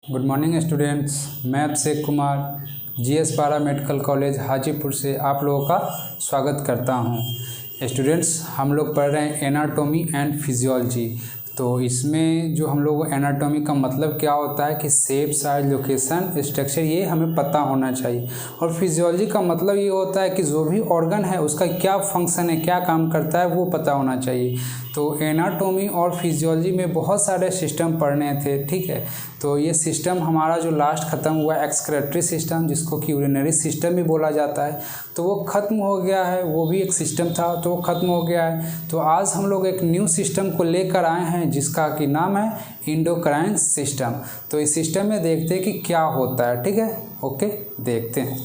Good morning students. मैं Abhishek Kumar GS पारा medical college Hajipur से आप लोगों का स्वागत करता हूं। स्टूडेंट्स, हम लोग पढ़ रहे हैं एनाटॉमी एंड फिजियोलॉजी। तो इसमें जो हम लोग एनाटॉमी का मतलब क्या होता है कि शेप, साइज, लोकेशन, स्ट्रक्चर, ये हमें पता होना चाहिए। और फिजियोलॉजी का मतलब ये होता है कि जो भी ऑर्गन है उसका क्या फंक्शन है, क्या काम करता है, वो पता होना चाहिए। तो एनाटॉमी और फिजियोलॉजी में बहुत सारे सिस्टम पढ़ने थे, ठीक है। तो ये सिस्टम हमारा जो लास्ट ख़त्म हुआ एक्सक्रेटरी सिस्टम, जिसको कि यूरिनरी सिस्टम भी बोला जाता है, तो वो ख़त्म हो गया है। वो भी एक सिस्टम था तो वो ख़त्म हो गया है। तो आज हम लोग एक न्यू सिस्टम को लेकर आए हैं जिसका कि नाम है एंडोक्राइन सिस्टम। तो इस सिस्टम में देखते हैं कि क्या होता है, ठीक है। ओके, देखते हैं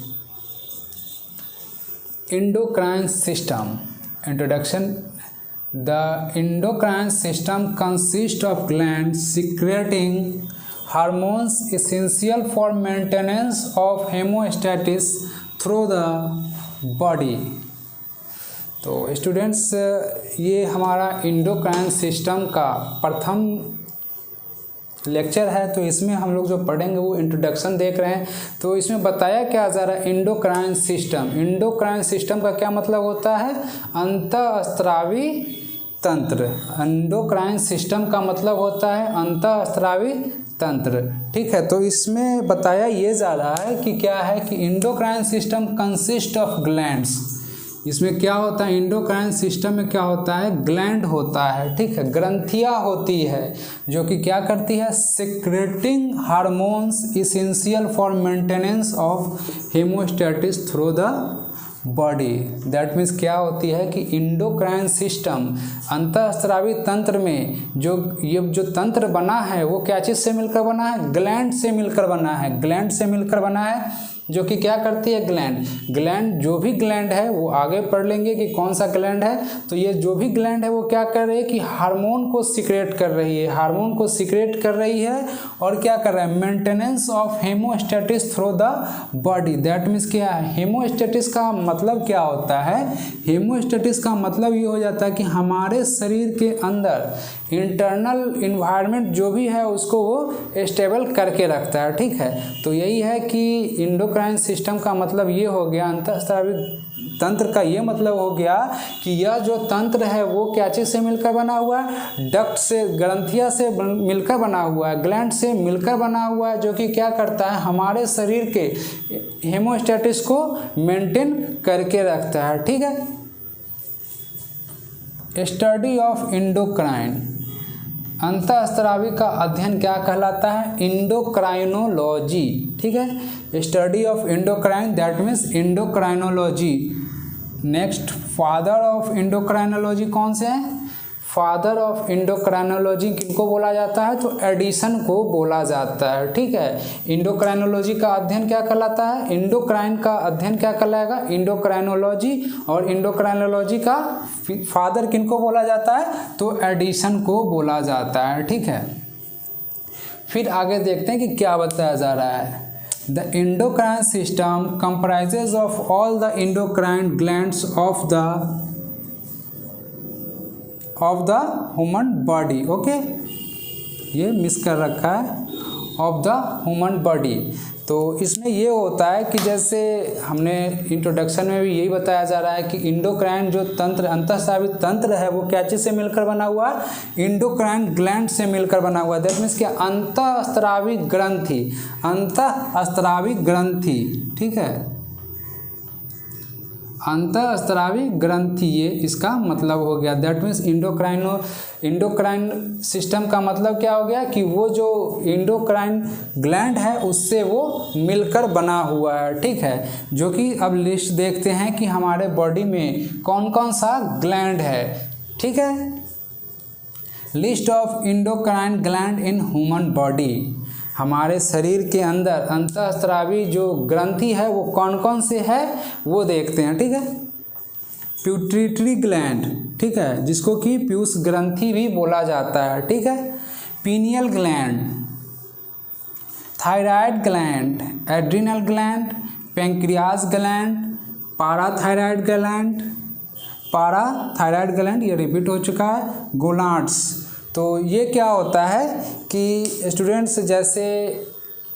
endocrine system. Introduction. The endocrine system consists of glands secreting hormones essential for maintenance of homeostasis through the body। तो स्टूडेंट्स, ये हमारा एंडोक्राइन सिस्टम का प्रथम लेक्चर है। तो इसमें हम लोग जो पढ़ेंगे वो इंट्रोडक्शन देख रहे हैं। तो इसमें बताया क्या जा रहा है, एंडोक्राइन सिस्टम। एंडोक्राइन सिस्टम का क्या मतलब होता है, अंतःस्रावी तंत्र। एंडोक्राइन सिस्टम का मतलब होता है अंतःस्रावी तंत्र, ठीक है। तो इसमें बताया ये जा रहा है कि क्या है कि endocrine system consist of glands. इसमें क्या होता है, एंडोक्राइन सिस्टम में क्या होता है, ग्लैंड होता है, ठीक है, ग्रंथियाँ होती है जो कि क्या करती है, secreting hormones essential for maintenance of homeostasis through the body. That means क्या होती है कि एंडोक्राइन सिस्टम अंतःस्रावी तंत्र में ये जो तंत्र बना है वो क्या चीज़ से मिलकर बना है, ग्लैंड से मिलकर बना है। ग्लैंड से मिलकर बना है जो कि क्या करती है, ग्लैंड जो भी ग्लैंड है वो आगे पढ़ लेंगे कि कौन सा ग्लैंड है। तो ये जो भी ग्लैंड है वो क्या कर रही है कि हार्मोन को सिक्रेट कर रही है, हार्मोन को सिक्रेट कर रही है। और क्या कर रहा है, maintenance of homeostasis through the body. That means क्या है, हेमोस्टेटिस का मतलब क्या होता है, हेमोस्टेटिस का मतलब ये हो जाता है कि हमारे शरीर के अंदर इंटरनल इन्वायरमेंट जो भी है उसको वो स्टेबल करके रखता है, ठीक है। तो यही है कि एंडोक्राइन सिस्टम का मतलब ये हो गया, अंतःस्रावी तंत्र का ये मतलब हो गया कि यह जो तंत्र है वो क्या चीज़ से मिलकर बना हुआ है, डक्ट से, ग्रंथिया से मिलकर बना हुआ है, ग्लैंड से मिलकर बना हुआ है, जो कि क्या करता है, हमारे शरीर के हेमोस्टेटिस को मेंटेन करके रखता है, ठीक है। स्टडी ऑफ एंडोक्राइन, अंतःस्रावी का अध्ययन क्या कहलाता है, एंडोक्राइनोलॉजी, ठीक है। Study of endocrine that means endocrinology. Next, father of endocrinology कौन से हैं, फादर ऑफ एंडोक्राइनोलॉजी किनको बोला जाता है, तो एडिसन को बोला जाता है, ठीक है। एंडोक्राइनोलॉजी का अध्ययन क्या कहलाता है, एंडोक्राइन का अध्ययन क्या कहलाएगा, एंडोक्राइनोलॉजी। और एंडोक्राइनोलॉजी का फादर किनको बोला जाता है, तो एडिसन को बोला जाता है, ठीक है। फिर आगे देखते हैं कि क्या बताया जा रहा है। The endocrine system comprises of all the endocrine glands of the human body. Okay, ये मिस कर रखा है, ऑफ द ह्यूमन बॉडी। तो इसमें ये होता है कि जैसे हमने इंट्रोडक्शन में भी यही बताया जा रहा है कि एंडोक्राइन जो तंत्र, अंतःस्रावी तंत्र है, वो क्या चीज़ से मिलकर बना हुआ है, एंडोक्राइन ग्लैंड से मिलकर बना हुआ है। दैट मीन्स क्या, अंतःस्रावी ग्रंथि, अंतःस्रावी ग्रंथि, ठीक है, अंतःस्रावी ग्रंथि, ये इसका मतलब हो गया। दैट मीन्स एंडोक्राइन सिस्टम का मतलब क्या हो गया कि वो जो एंडोक्राइन ग्लैंड है उससे वो मिलकर बना हुआ है, ठीक है। जो कि अब लिस्ट देखते हैं कि हमारे बॉडी में कौन कौन सा ग्लैंड है, ठीक है। List of endocrine gland in human body. हमारे शरीर के अंदर अंतःस्रावी जो ग्रंथि है वो कौन कौन से है वो देखते हैं, ठीक है। प्यूट्रिटरी ग्लैंड, ठीक है, जिसको कि पीयूष ग्रंथि भी बोला जाता है, ठीक है। Pineal gland, thyroid gland, adrenal gland, pancreas gland, parathyroid gland, parathyroid gland, ये रिपीट हो चुका है, गोनाड्स। तो ये क्या होता है कि स्टूडेंट्स जैसे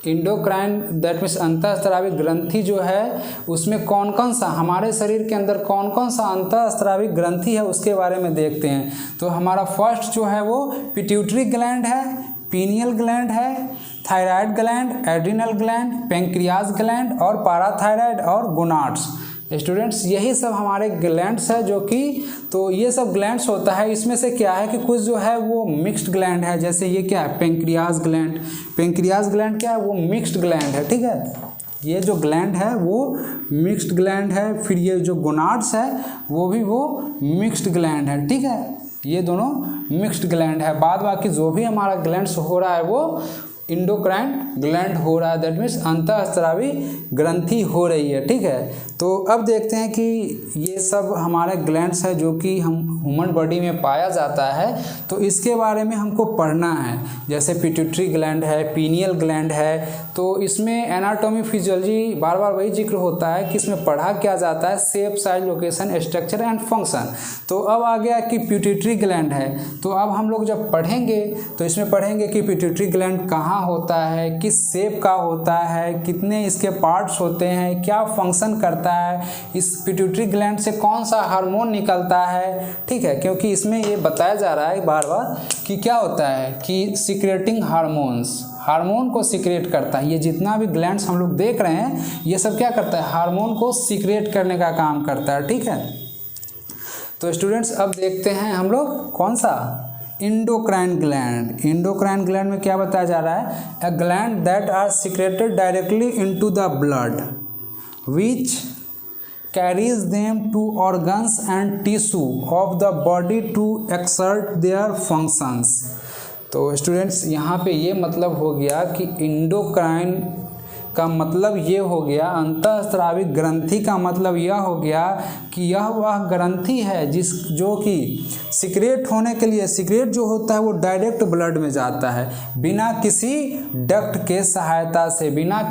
इंडोक्राइन दैट मीन्स अंतःस्रावी ग्रंथि जो है उसमें कौन कौन सा हमारे शरीर के अंदर कौन कौन सा अंतःस्रावी ग्रंथि है उसके बारे में देखते हैं। तो हमारा फर्स्ट जो है वो पिट्यूटरी ग्लैंड है, पीनियल ग्लैंड है, thyroid gland, adrenal gland, pancreas gland और पाराथायराइड और गोनाड्स। स्टूडेंट्स यही सब हमारे ग्लैंड्स है जो कि तो ये सब ग्लैंड्स होता है। इसमें से क्या है कि कुछ जो है वो मिक्स्ड ग्लैंड है, जैसे ये क्या है पेंक्रियाज ग्लैंड। पेंक्रियाज ग्लैंड क्या है वो मिक्स्ड ग्लैंड है, ठीक है। ये जो ग्लैंड है वो मिक्स्ड ग्लैंड है। फिर ये जो गोनाड्स है वो भी वो मिक्स्ड ग्लैंड है, ठीक है। ये दोनों मिक्स्ड ग्लैंड है। बाद बाकी जो भी हमारा ग्लैंड्स हो रहा है वो इंडोक्राइन ग्लैंड हो रहा है, दैट मीन्स अंतःस्रावी ग्रंथि हो रही है, ठीक है। तो अब देखते हैं कि ये सब हमारे ग्लैंड्स है जो कि हम ह्यूमन बॉडी में पाया जाता है, तो इसके बारे में हमको पढ़ना है। जैसे पिट्यूटरी ग्लैंड है, पीनियल ग्लैंड है, तो इसमें एनाटॉमी फिजियोलॉजी बार बार वही जिक्र होता है कि इसमें पढ़ा क्या जाता है shape, size, location, structure and function. तो अब आ गया कि पिट्यूटरी ग्लैंड है, तो अब हम लोग जब पढ़ेंगे तो इसमें पढ़ेंगे कि पिट्यूटरी ग्लैंड कहाँ होता है, किस शेप का होता है, कितने इसके पार्ट्स होते हैं, क्या फंक्शन करता है, इस पिट्यूटरी ग्लैंड से कौन सा हार्मोन निकलता है, ठीक है। क्योंकि इसमें ये बताया जा रहा है बार बार कि क्या होता है कि सीक्रेटिंग हार्मोन्स, हार्मोन को सीक्रेट करता है। ये जितना भी ग्लैंड्स हम लोग देख रहे हैं ये सब क्या करता है हार्मोन को सीक्रेट करने का काम करता है, ठीक है। तो स्टूडेंट्स अब देखते हैं हम लोग कौन सा इंडोक्राइन ग्लैंड। इंडोक्राइन ग्लैंड में क्या बताया जा रहा है, a gland that are secreted directly into the blood which carries them to organs and tissue of the body to exert their functions। तो स्टूडेंट्स यहाँ पे ये मतलब हो गया कि इंडोक्राइन का मतलब ये हो गया, अंतःस्रावी ग्रंथि का मतलब यह हो गया कि यह वह ग्रंथि है जो कि सीक्रेट होने के लिए, सीक्रेट जो होता है वो डायरेक्ट ब्लड में जाता है बिना किसी डक्ट के सहायता से, बिना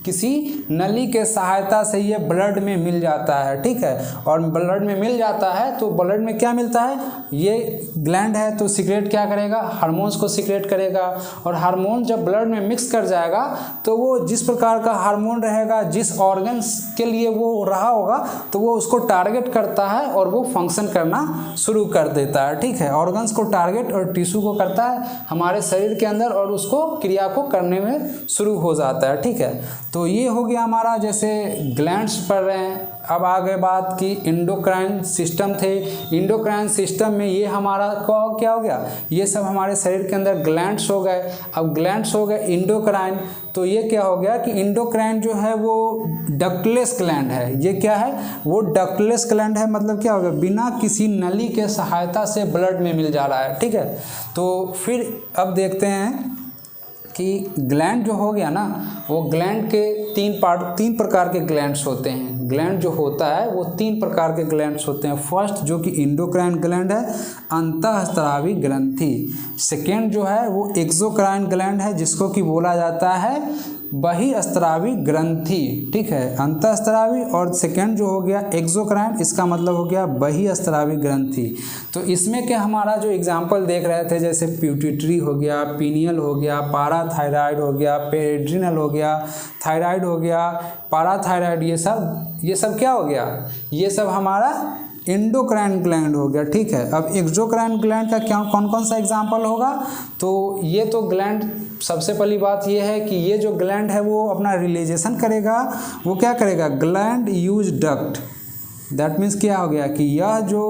किसी नली के सहायता से ये ब्लड में मिल जाता है, ठीक है। और ब्लड में मिल जाता है तो ब्लड में क्या मिलता है, ये ग्लैंड है तो सीक्रेट क्या करेगा, हार्मोन्स को सीक्रेट करेगा। और हार्मोन जब ब्लड में मिक्स कर जाएगा तो वो जिस प्रकार का हार्मोन रहेगा, जिस ऑर्गन्स के लिए वो रहा होगा तो वो उसको टारगेट करता है और वो फंक्शन करना शुरू कर देता है, ठीक है। ऑर्गन्स को टारगेट और टिश्यू को करता है हमारे शरीर के अंदर और उसको क्रिया को करने में शुरू हो जाता है, ठीक है। तो ये हो गया हमारा, जैसे ग्लैंड्स पढ़ रहे हैं। अब आगे बात की इंडोक्राइन सिस्टम थे। इंडोक्राइन सिस्टम में ये हमारा क्या हो गया, ये सब हमारे शरीर के अंदर ग्लैंड्स हो गए। अब ग्लैंड्स हो गए इंडोक्राइन, तो ये क्या हो गया कि इंडोक्राइन जो है वो डक्टलेस ग्लैंड है। ये क्या है, वो डक्टलेस ग्लैंड है, मतलब क्या हो गया, बिना किसी नली के सहायता से ब्लड में मिल जा रहा है, ठीक है। तो फिर अब देखते हैं कि ग्लैंड जो हो गया ना, वो ग्लैंड के तीन प्रकार के ग्लैंड्स होते हैं। ग्लैंड जो होता है वो 3 प्रकार के ग्लैंड्स होते हैं। फर्स्ट जो कि इंडोक्राइन ग्लैंड है, अंतःस्रावी ग्रंथि। सेकेंड जो है वो एक्सोक्राइन ग्लैंड है, जिसको कि बोला जाता है बहिस्रावी ग्रंथि, ठीक है, अंतःस्रावी। और सेकेंड जो हो गया एक्सोक्राइन, इसका मतलब हो गया बहिस्रावी ग्रंथि। तो इसमें क्या हमारा जो एग्जाम्पल देख रहे थे, जैसे पिट्यूटरी हो गया, पीनियल हो गया, पाराथायराइड हो गया, एड्रिनल हो गया, थायराइड हो गया, पाराथायराइड, ये सब क्या हो गया, ये सब हमारा इंडोक्राइन ग्लैंड हो गया, ठीक है। अब एक्सोक्राइन ग्लैंड का क्या कौन कौन सा एग्जाम्पल होगा, तो ये तो ग्लैंड, सबसे पहली बात ये है कि ये जो ग्लैंड है वो अपना रिलीजेशन करेगा, वो क्या करेगा, gland use duct. That means क्या हो गया कि यह जो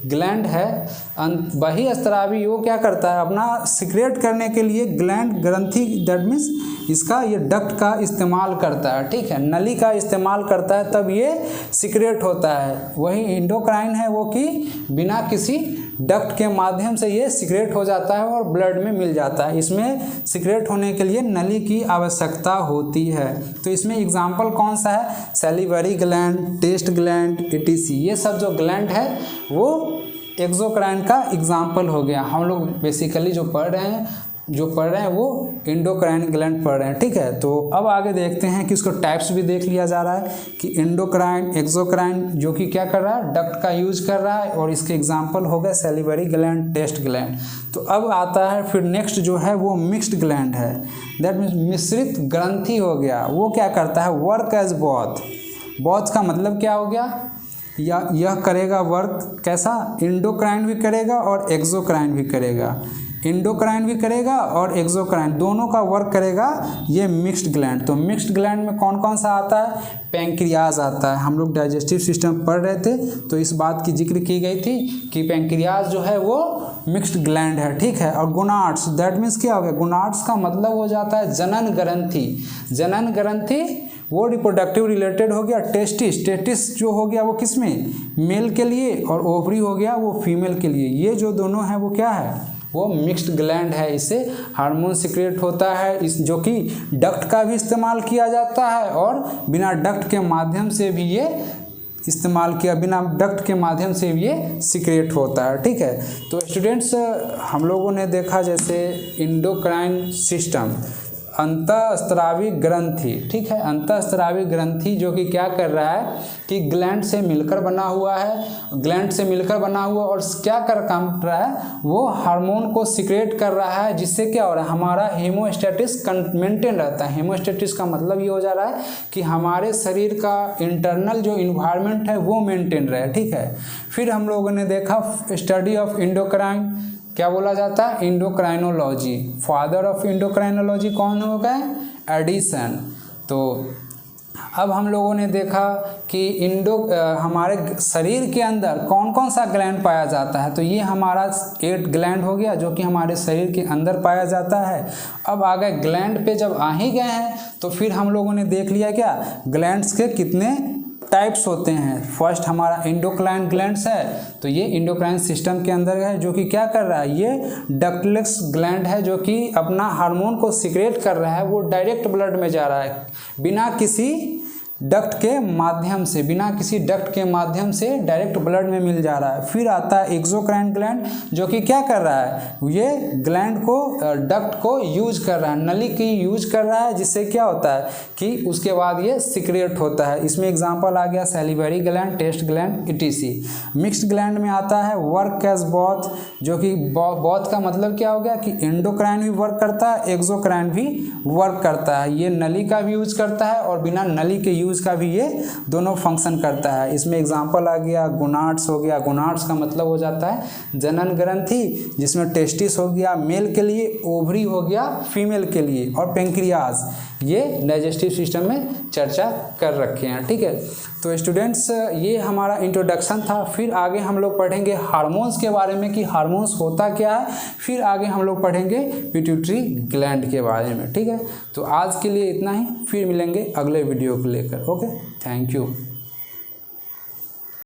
ग्लैंड है बहिस्रावी, वो क्या करता है, अपना सीक्रेट करने के लिए ग्लैंड ग्रंथि, दैट मीन्स इसका ये डक्ट का इस्तेमाल करता है, ठीक है, नली का इस्तेमाल करता है, तब ये सीक्रेट होता है। वही इंडोक्राइन है वो कि बिना किसी डक्ट के माध्यम से ये सीक्रेट हो जाता है और ब्लड में मिल जाता है। इसमें सीक्रेट होने के लिए नली की आवश्यकता होती है। तो इसमें एग्जाम्पल कौन सा है, salivary gland, taste gland, etc। ये सब जो ग्लैंड है वो एक्सोक्राइन का एग्जाम्पल हो गया। हम लोग बेसिकली जो पढ़ रहे हैं जो पढ़ रहे हैं वो एंडोक्राइन ग्लैंड पढ़ रहे हैं, ठीक है। तो अब आगे देखते हैं कि उसको टाइप्स भी देख लिया जा रहा है कि एंडोक्राइन, एक्सोक्राइन, जो कि क्या कर रहा है, डक्ट का यूज कर रहा है, और इसके एग्जांपल हो गए सैलिवरी ग्लैंड, टेस्ट ग्लैंड। तो अब आता है फिर नेक्स्ट जो है वो मिक्स्ड ग्लैंड है, दैट मीन्स मिश्रित ग्रंथि हो गया। वो क्या करता है, वर्क एज बोथ। बोथ का मतलब क्या हो गया, या यह करेगा वर्क कैसा, एंडोक्राइन भी करेगा और एक्सोक्राइन भी करेगा, एंडोक्राइन भी करेगा और एक्सोक्राइन दोनों का वर्क करेगा ये मिक्स्ड ग्लैंड। तो मिक्स्ड ग्लैंड में कौन कौन सा आता है, पैंक्रियाज आता है। हम लोग डाइजेस्टिव सिस्टम पढ़ रहे थे तो इस बात की जिक्र की गई थी कि पैंक्रियाज जो है वो मिक्स्ड ग्लैंड है, ठीक है। और गोनाड्स, दैट मीन्स क्या हो गया, गोनाड्स का मतलब हो जाता है जनन ग्रंथि। जनन ग्रंथि वो रिप्रोडक्टिव रिलेटेड हो गया। टेस्टिस, टेस्टिस जो हो गया वो किस में, मेल के लिए, और ओवरी हो गया वो फीमेल के लिए। ये जो दोनों हैं वो क्या है, वो मिक्स्ड ग्लैंड है। इससे हार्मोन सिक्रेट होता है, इस जो कि डक्ट का भी इस्तेमाल किया जाता है और बिना डक्ट के माध्यम से भी ये इस्तेमाल किया, बिना डक्ट के माध्यम से भी ये सिक्रेट होता है, ठीक है। तो स्टूडेंट्स हम लोगों ने देखा जैसे एंडोक्राइन सिस्टम, अंतःस्रावी ग्रंथि, ठीक है। अंतःस्रावी ग्रंथि जो कि क्या कर रहा है कि ग्लैंड से मिलकर बना हुआ है, ग्लैंड से मिलकर बना हुआ, और क्या काम कर रहा है, वो हार्मोन को सिक्रेट कर रहा है, जिससे क्या हो रहा है, हमारा हेमोस्टेटिस मेंटेन रहता है। हेमोस्टेटिस का मतलब ये हो जा रहा है कि हमारे शरीर का इंटरनल जो इन्वायरमेंट है वो मेंटेन रहे, ठीक है। फिर हम लोगों ने देखा स्टडी ऑफ एंडोक्राइन, क्या बोला जाता है, एंडोक्राइनोलॉजी। फादर ऑफ एंडोक्राइनोलॉजी कौन हो गए, एडिसन। तो अब हम लोगों ने देखा कि हमारे शरीर के अंदर कौन कौन सा ग्लैंड पाया जाता है। तो ये हमारा 8 ग्लैंड हो गया जो कि हमारे शरीर के अंदर पाया जाता है। अब आगे ग्लैंड पे जब आ ही गए हैं तो फिर हम लोगों ने देख लिया क्या, ग्लैंड्स के कितने टाइप्स होते हैं। फर्स्ट हमारा एंडोक्राइन ग्लैंड्स है, तो ये एंडोक्राइन सिस्टम के अंदर है, जो कि क्या कर रहा है, ये डक्टलेस ग्लैंड है, जो कि अपना हार्मोन को सिक्रेट कर रहा है। वो डायरेक्ट ब्लड में जा रहा है बिना किसी डक्ट के माध्यम से, बिना किसी डक्ट के माध्यम से डायरेक्ट ब्लड में मिल जा रहा है। फिर आता है एक्सोक्राइन ग्लैंड, जो कि क्या कर रहा है, ये ग्लैंड को, डक्ट को यूज कर रहा है, नली की यूज कर रहा है, जिससे क्या होता है कि उसके बाद ये सिक्रेट होता है। इसमें एग्जांपल आ गया salivary gland, taste gland, etc. Mixed gland में आता है वर्क एज बोथ, जो कि बोथ का मतलब क्या हो गया कि एंडोक्राइन भी वर्क करता है, एक्सोक्राइन भी वर्क करता है। ये नली का भी यूज करता है और बिना नली के यूज का भी ये दोनों फंक्शन करता है। इसमें एग्जांपल आ गया गोनाड्स हो गया। गोनाड्स का मतलब हो जाता है जनन ग्रंथि, जिसमें टेस्टिस हो गया मेल के लिए, ओवरी हो गया फीमेल के लिए, और पेंक्रियाज, ये डाइजेस्टिव सिस्टम में चर्चा कर रखे हैं, ठीक है। तो स्टूडेंट्स ये हमारा इंट्रोडक्शन था। फिर आगे हम लोग पढ़ेंगे हार्मोन्स के बारे में कि हार्मोन्स होता क्या है। फिर आगे हम लोग पढ़ेंगे पिट्यूटरी ग्लैंड के बारे में, ठीक है। तो आज के लिए इतना ही, फिर मिलेंगे अगले वीडियो को लेकर। Okay, thank you.